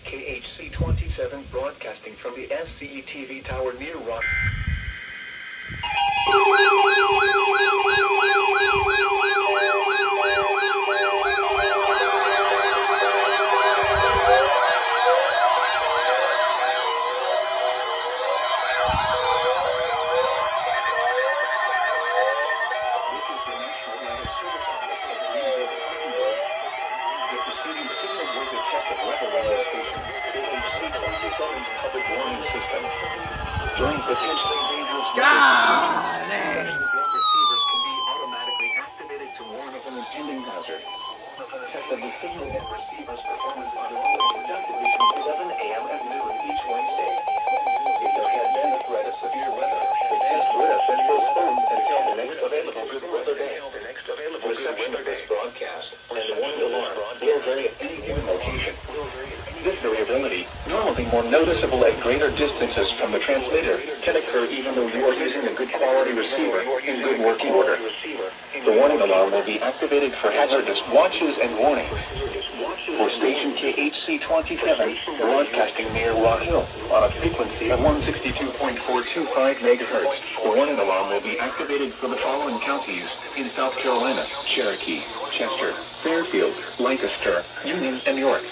KHC27 broadcasting from the SCE-TV tower near Rock. During potentially dangerous receivers can be automatically activated to warn of an impending hazard. Test of the signal and receiver's performance ongoing productively from 11 a.m. at noon each Wednesday. If there had been a threat of severe weather, the test would have been postponed until the next available good weather day. Reception of this broadcast and the warning alarm will vary at any given location. This variability, normally more noticeable at greater distances from the transmitter, can occur even though you are using a good quality receiver in good working order. The warning alarm will be activated for hazardous watches and warnings. For station KHC27, broadcasting near Rock Hill on a frequency of 162.425 MHz, the warning alarm will be activated for the following counties in South Carolina: Cherokee, Chester, Fairfield, Lancaster, Union, and York.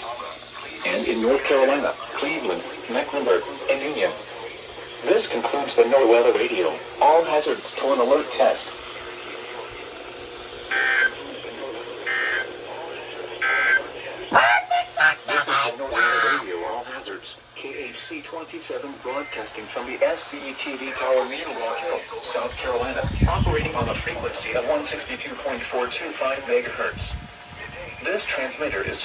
And in North Carolina, Cleveland, Mecklenburg, and Union. This concludes the NOAA Weather Radio. All hazards to an alert test. Radio, all hazards. KHC27 broadcasting from the SCE-TV tower near Rock Hill, South Carolina, operating on a frequency of 162.425 MHz. This transmitter is